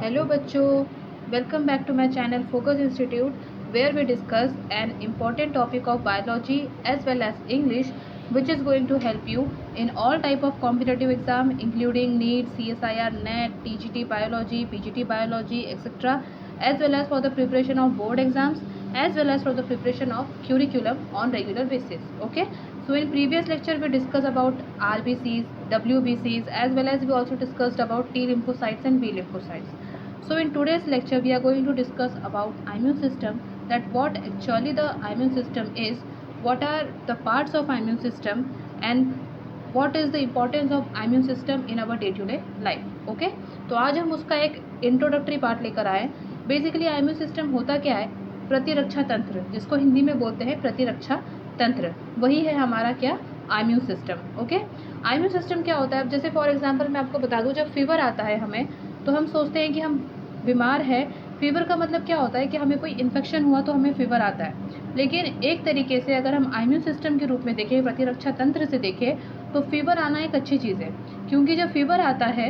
Hello बच्चों, welcome back to my channel Focus Institute where we discuss an important topic of biology as well as English which is going to help you in all type of competitive exam including NEET, CSIR, NET, TGT biology, PGT biology etc. as well as for the preparation of board exams as well as for the preparation of curriculum on regular basis. Okay, so in previous lecture we discussed about RBCs, WBCs as well as we also discussed about T lymphocytes and B lymphocytes. So in today's lecture we are going to discuss about immune system, that what actually the immune system is, what are the parts of immune system and what is the importance of immune system in our day to day life. Okay, तो आज हम उसका एक introductory part लेकर आए। Basically immune system होता क्या है? प्रतिरक्षा तंत्र, जिसको हिंदी में बोलते हैं प्रतिरक्षा तंत्र, वही है हमारा क्या? Immune system. Okay, immune system क्या होता है? अब जैसे फॉर एग्जांपल मैं आपको बता दूं, जब फीवर आता है हमें तो हम सोचते हैं कि हम बीमार है। फीवर का मतलब क्या होता है कि हमें कोई इन्फेक्शन हुआ तो हमें फीवर आता है। लेकिन एक तरीके से अगर हम इम्यून सिस्टम के रूप में देखें, प्रतिरक्षा तंत्र से देखें, तो फीवर आना एक अच्छी चीज़ है, क्योंकि जब फीवर आता है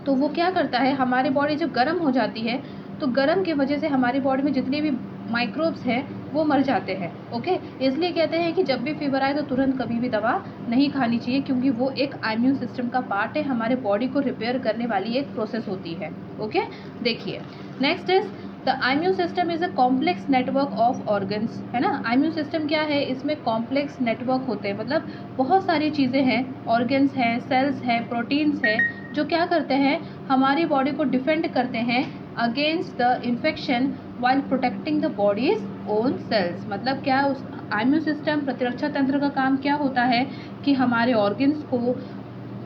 तो वो क्या करता है, हमारी बॉडी जब गर्म हो जाती है तो गर्म की वजह से हमारी बॉडी में जितने भी माइक्रोब्स हैं वो मर जाते हैं। ओके, इसलिए कहते हैं कि जब भी फीवर आए तो तुरंत कभी भी दवा नहीं खानी चाहिए, क्योंकि वो एक इम्यून सिस्टम का पार्ट है, हमारे बॉडी को रिपेयर करने वाली एक प्रोसेस होती है। ओके, देखिए next is the immune system is a complex network of organs, है ना। इम्यून सिस्टम क्या है? इसमें कॉम्प्लेक्स नेटवर्क होते हैं, मतलब बहुत सारी चीज़ें हैं, ऑर्गन्स हैं, सेल्स हैं, प्रोटीन्स हैं, जो क्या करते हैं, हमारी बॉडी को डिफेंड करते हैं against the infection while protecting the body's own cells. मतलब क्या, उस इम्यून सिस्टम प्रतिरक्षा तंत्र का काम क्या होता है कि हमारे ऑर्गन्स को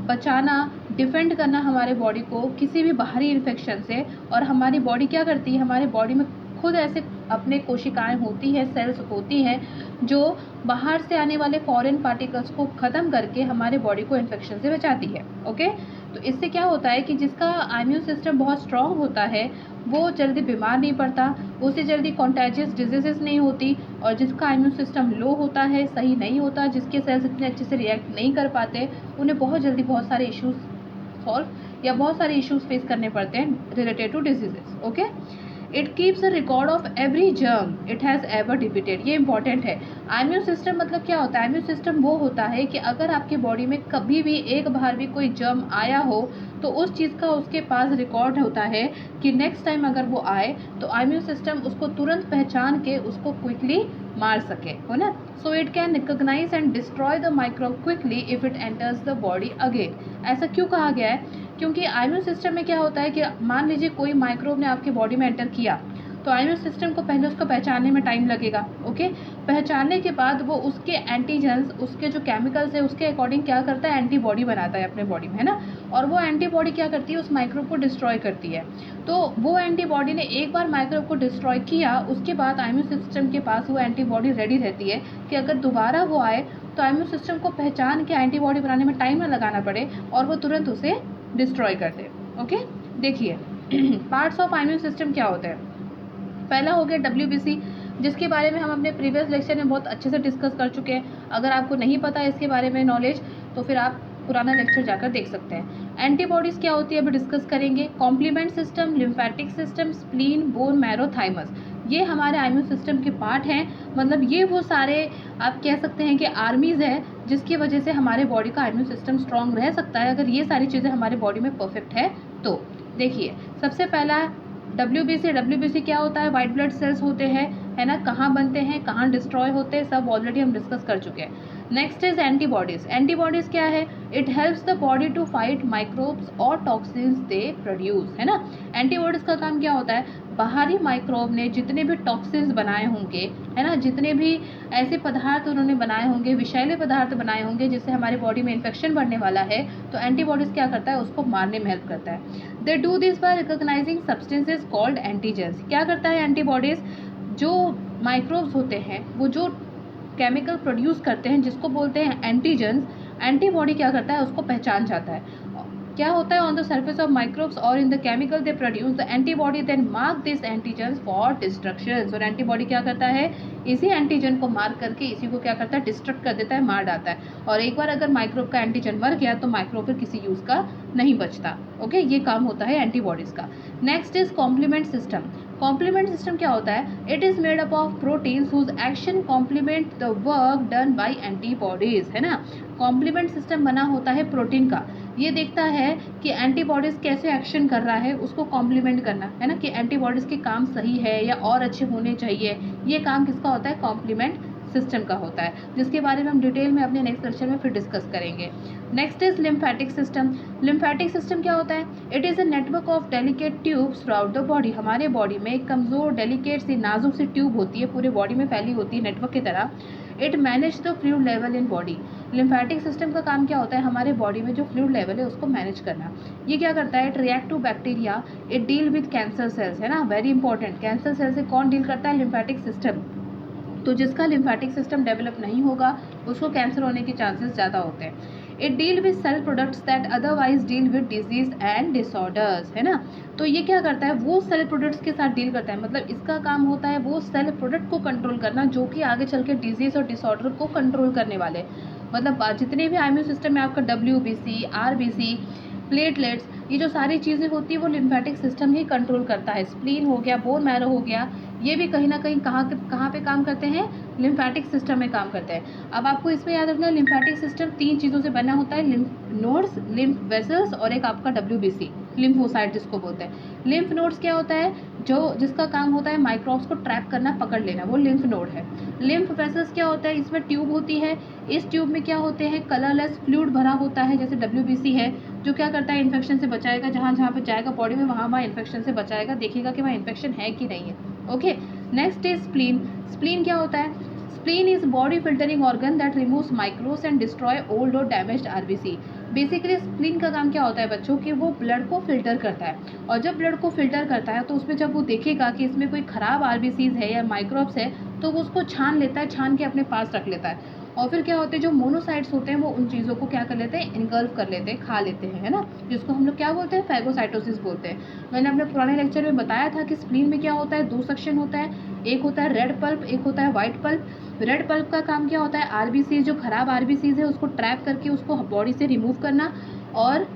बचाना, डिफेंड करना हमारे बॉडी को किसी भी बाहरी इन्फेक्शन से। और हमारी बॉडी क्या करती है, हमारे बॉडी में खुद ऐसे अपने कोशिकाएं होती हैं, सेल्स होती हैं, जो बाहर से आने वाले फॉरेन पार्टिकल्स को ख़त्म करके हमारे बॉडी को इन्फेक्शन से बचाती है। ओके, तो इससे क्या होता है कि जिसका इम्यून सिस्टम बहुत स्ट्रांग होता है वो जल्दी बीमार नहीं पड़ता, उसे जल्दी कॉन्टेजियस डिजीजेस नहीं होती। और जिसका इम्यून सिस्टम लो होता है, सही नहीं होता, जिसके सेल्स इतने अच्छे से रिएक्ट नहीं कर पाते, उन्हें बहुत जल्दी बहुत सारे इश्यूज सॉल्व या बहुत सारे इश्यूज फेस करने पड़ते हैं related to diseases. Okay, it keeps a record of every germ it has ever defeated. ये इंपॉर्टेंट है। इम्यून सिस्टम मतलब क्या होता है? इम्यून सिस्टम वो होता है कि अगर आपकी बॉडी में कभी भी एक बार भी कोई जर्म आया हो तो उस चीज़ का उसके पास रिकॉर्ड होता है कि नेक्स्ट टाइम अगर वो आए तो इम्यून सिस्टम उसको तुरंत पहचान के उसको क्विकली मार सके, हो ना। So it can recognise and destroy the microbe quickly if it enters the body again. ऐसा क्यों कहा गया है? क्योंकि इम्यून सिस्टम में क्या होता है कि मान लीजिए कोई माइक्रोब ने आपकी बॉडी में एंटर किया तो इम्यून सिस्टम को पहले उसको पहचानने में टाइम लगेगा। ओके, पहचानने के बाद वो उसके एंटीजेंस, उसके जो केमिकल्स है उसके अकॉर्डिंग क्या करता है, एंटीबॉडी बनाता है अपने बॉडी में, है ना। और वो एंटीबॉडी क्या करती है, उस माइक्रोब को डिस्ट्रॉय करती है। तो वो एंटीबॉडी ने एक बार माइक्रोब को डिस्ट्रॉय किया, उसके बाद इम्यून सिस्टम के पास वो एंटीबॉडी रेडी रहती है कि अगर दोबारा वो आए तो इम्यून सिस्टम को पहचान के एंटीबॉडी बनाने में टाइम ना लगाना पड़े और वो तुरंत उसे डिस्ट्रॉय कर दे। ओके, देखिए पार्ट्स ऑफ इम्यून सिस्टम क्या होते हैं। पहला हो गया WBC, जिसके बारे में हम अपने प्रीवियस लेक्चर में बहुत अच्छे से डिस्कस कर चुके हैं। अगर आपको नहीं पता है इसके बारे में नॉलेज तो फिर आप पुराना लेक्चर जाकर देख सकते हैं। एंटीबॉडीज़ क्या होती है अभी डिस्कस करेंगे। Complement system, lymphatic system, spleen, bone marrow, thymus, ये हमारे इम्यून सिस्टम के पार्ट हैं। मतलब ये वो सारे आप कह सकते हैं कि आर्मीज़ है जिसकी वजह से हमारे बॉडी का इम्यून सिस्टम स्ट्रांग रह सकता है अगर ये सारी चीज़ें हमारे बॉडी में परफेक्ट है तो। देखिए सबसे पहला WBC क्या होता है? वाइट ब्लड सेल्स होते हैं, है ना। कहाँ बनते हैं, कहाँ डिस्ट्रॉय होते हैं, सब ऑलरेडी हम डिस्कस कर चुके हैं। Next is antibodies. एंटीबॉडीज़ क्या है? It helps the body to fight microbes और टॉक्सिन्स दे प्रोड्यूस, है ना। एंटीबॉडीज़ का काम क्या होता है? बाहरी माइक्रोब ने जितने भी टॉक्सिन्स बनाए होंगे, है ना, जितने भी ऐसे पदार्थ उन्होंने बनाए होंगे, विषैले पदार्थ बनाए होंगे जिससे हमारे बॉडी में इन्फेक्शन बढ़ने वाला है, तो एंटीबॉडीज़ क्या करता है? उसको मारने में हेल्प करता है। They do this by recognising substances called antigens. क्या करता है एंटीबॉडीज़? जो माइक्रोब्स होते हैं वो जो केमिकल प्रोड्यूस करते हैं जिसको बोलते हैं एंटीजेंस, एंटीबॉडी क्या करता है? उसको पहचान जाता है। क्या होता है? On the surface of microbes और in the chemical they produce the antibody then mark this antigens for destruction. और एंटीबॉडी क्या करता है? इसी एंटीजन को मार करके इसी को क्या करता है, डिस्ट्रक्ट कर देता है, मार डालता है। और एक बार अगर माइक्रोब का एंटीजन मर गया तो माइक्रोब फिर किसी यूज़ का नहीं बचता। ओके, ये काम होता है एंटीबॉडीज़ का। Next is complement system. Complement system क्या होता है, it is made up of proteins whose action complement the work done by antibodies, है ना। कॉम्प्लीमेंट सिस्टम बना होता है प्रोटीन का, ये देखता है कि एंटीबॉडीज़ कैसे एक्शन कर रहा है, उसको कॉम्प्लीमेंट करना है ना, कि एंटीबॉडीज़ के काम सही है या और अच्छे होने चाहिए, ये काम किसका होता है, कॉम्प्लीमेंट सिस्टम का होता है, जिसके बारे में हम डिटेल में अपने नेक्स्ट लेक्चर में फिर डिस्कस करेंगे। Next is lymphatic system. Lymphatic system क्या होता है, it is a network of delicate tubes through out the body. हमारे बॉडी में एक कमज़ोर डेलिकेट सी नाजुक सी ट्यूब होती है, पूरे बॉडी में फैली होती है नेटवर्क की तरह। It manage the fluid level in body. Lymphatic system का काम क्या होता है, हमारे बॉडी में जो फ्लूइड लेवल है उसको मैनेज करना। ये क्या करता है, it react to bacteria, it deal with cancer cells, है ना, वेरी इंपॉर्टेंट। कैंसर सेल से कौन डील करता है, लिम्फेटिक सिस्टम। तो जिसका लिम्फेटिक सिस्टम डेवलप नहीं होगा उसको कैंसर होने के चांसेस ज़्यादा होते हैं। It deal with cell products that otherwise deal with disease and disorders, है ना। तो ये क्या करता है, वो सेल प्रोडक्ट्स के साथ डील करता है, मतलब इसका काम होता है वो सेल प्रोडक्ट को कंट्रोल करना जो कि आगे चल के डिजीज और डिसऑर्डर को कंट्रोल करने वाले। मतलब जितने भी इम्यून सिस्टम में आपका WBC, RBC, प्लेटलेट्स, ये जो सारी चीज़ें होती है वो लिम्फेटिक सिस्टम ही कंट्रोल करता है। स्प्लीन हो गया, बोन मैरो हो गया, ये भी कहीं ना कहीं कहाँ पे काम करते हैं, लिम्फेटिक सिस्टम में काम करते हैं। अब आपको इसमें याद रखना है, लिम्फेटिक सिस्टम 3 चीज़ों से बना होता है, लिम्फ नोड्स, लिम्फ वेसल्स और एक आपका WBC, लिम्फोसाइट जिसको बोलते हैं। लिम्फ नोड्स क्या होता है, जो जिसका काम होता है माइक्रोब्स को ट्रैप करना, पकड़ लेना, वो लिम्फ नोड है। लिम्फ वेसल्स क्या होता है, इसमें ट्यूब होती है, इस ट्यूब में क्या होते हैं, कलरलेस फ्लूइड भरा होता है, जैसे WBC है जो क्या करता है, इन्फेक्शन से बचाएगा, जहाँ जहाँ पे जाएगा बॉडी में वहाँ इन्फेक्शन से बचाएगा, देखेगा कि वहाँ इन्फेक्शन है कि नहीं है। Okay, next is spleen. Spleen क्या होता है, spleen is body filtering organ that removes micros and destroy old और डैमेज्ड RBC। बेसिकली स्प्लीन का काम क्या होता है बच्चों, कि वो ब्लड को फिल्टर करता है, और जब ब्लड को फिल्टर करता है तो उसमें जब वो देखेगा कि इसमें कोई ख़राब RBCs है या माइक्रोब्स है तो वो उसको छान लेता है, छान के अपने पास रख लेता है। और फिर क्या होते हैं, जो मोनोसाइट्स होते हैं वो उन चीज़ों को क्या कर लेते हैं, इनगल्फ कर लेते हैं, खा लेते हैं, है ना, जिसको हम लोग क्या बोलते हैं, फैगोसाइटोसिस बोलते हैं। मैंने अपने पुराने लेक्चर में बताया था कि स्प्लीन में क्या होता है, 2 सेक्शन होता है, एक होता है रेड पल्प, एक होता है वाइट पल्प। रेड पल्प का काम क्या होता है, RBC जो खराब RBCs है उसको ट्रैप करके उसको बॉडी से रिमूव करना, और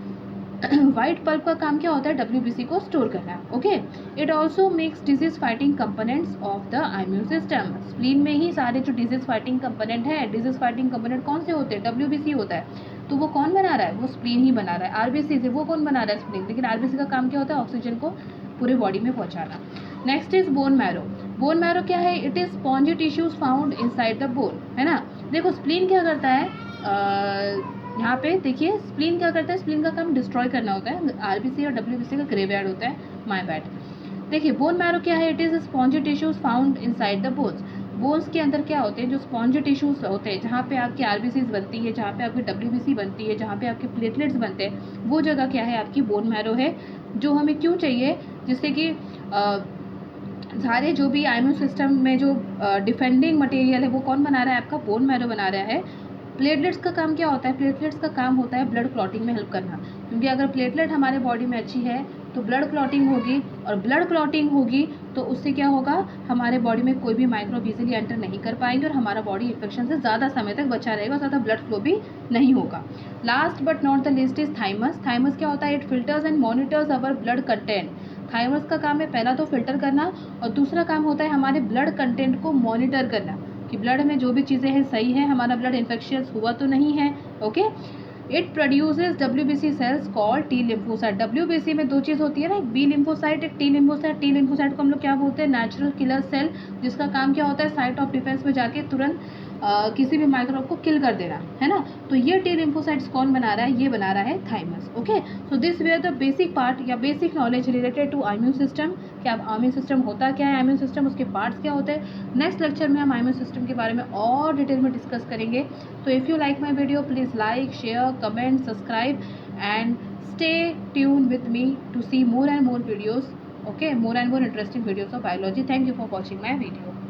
वाइट पल्प का काम क्या होता है, WBC को स्टोर करना। Okay, it also makes disease fighting components of the immune system. Spleen में ही सारे जो डिजीज फाइटिंग कंपोनेंट है, डिजीज फाइटिंग कंपोनेंट कौन से होते हैं, WBC होता है। तो वो कौन बना रहा है, वो स्प्लीन ही बना रहा है। RBC से वो कौन बना रहा है, स्प्लीन। लेकिन RBC का काम क्या होता है, ऑक्सीजन को पूरे बॉडी में पहुंचाना। Next is bone marrow. Bone marrow क्या है, it is spongy tissues found inside the bone, है ना। देखो स्प्लीन क्या करता है, यहाँ पे देखिए स्प्लीन क्या करता है, स्प्लीन का काम डिस्ट्रॉय करना होता है, RBC और WBC का ग्रेवयार्ड होता है, माय बैड। देखिए बोन मैरो क्या है, it is spongy tissues found inside the bones. Bones के अंदर क्या होते हैं, जो स्पॉन्जी टिश्यूज होते हैं, जहाँ पे आपकी RBCs बनती है, जहाँ पे आपकी WBC बनती है, जहाँ पे आपके प्लेटलेट्स बनते हैं, वो जगह क्या है, आपकी बोन मैरो है, जो हमें क्यों चाहिए, जिससे कि सारे जो भी इम्यून सिस्टम में जो डिफेंडिंग मटेरियल है वो कौन बना रहा है, आपका बोन मैरो बना रहा है। प्लेटलेट्स का काम क्या होता है, प्लेटलेट्स का काम होता है ब्लड क्लॉटिंग में हेल्प करना, क्योंकि अगर प्लेटलेट हमारे बॉडी में अच्छी है तो ब्लड क्लॉटिंग होगी, और ब्लड क्लॉटिंग होगी तो उससे क्या होगा, हमारे बॉडी में कोई भी माइक्रोब इजीली एंटर नहीं कर पाएंगे और हमारा बॉडी इन्फेक्शन से ज़्यादा समय तक बचा रहेगा, ज़्यादा ब्लड फ्लो भी नहीं होगा। Last but not the list is thymus. Thymus क्या होता है, it filters and monitors our blood content. Thymus का काम है पहला तो फिल्टर करना, और दूसरा काम होता है हमारे ब्लड कंटेंट को मॉनिटर करना, कि ब्लड में जो भी चीज़ें हैं सही है, हमारा ब्लड इन्फेक्शियस हुआ तो नहीं है। Okay, it produces WBC cells called T lymphocyte. WBC में 2 चीज़ होती है ना, एक B लिम्फोसाइट, एक T लिम्फोसाइट। T लिम्फोसाइट को हम लोग क्या बोलते हैं, नेचुरल किलर सेल, जिसका काम क्या होता है, साइट ऑफ डिफेंस में जाके तुरंत किसी भी माइक्रोब को किल कर देना, है ना। तो ये T लिम्फोसाइट्स कौन बना रहा है, ये बना रहा है thymus. Okay, so this were the basic part या basic knowledge related to immune system, कि अब इम्यून सिस्टम होता क्या है, इम्यून सिस्टम उसके पार्ट्स क्या होते हैं। नेक्स्ट लेक्चर में हम इम्यून सिस्टम के बारे में और डिटेल में डिस्कस करेंगे। तो if you like my video please like, share, comment, subscribe and stay tuned with me to see more and more videos, okay, more and more interesting videos of biology. Thank you for watching my video.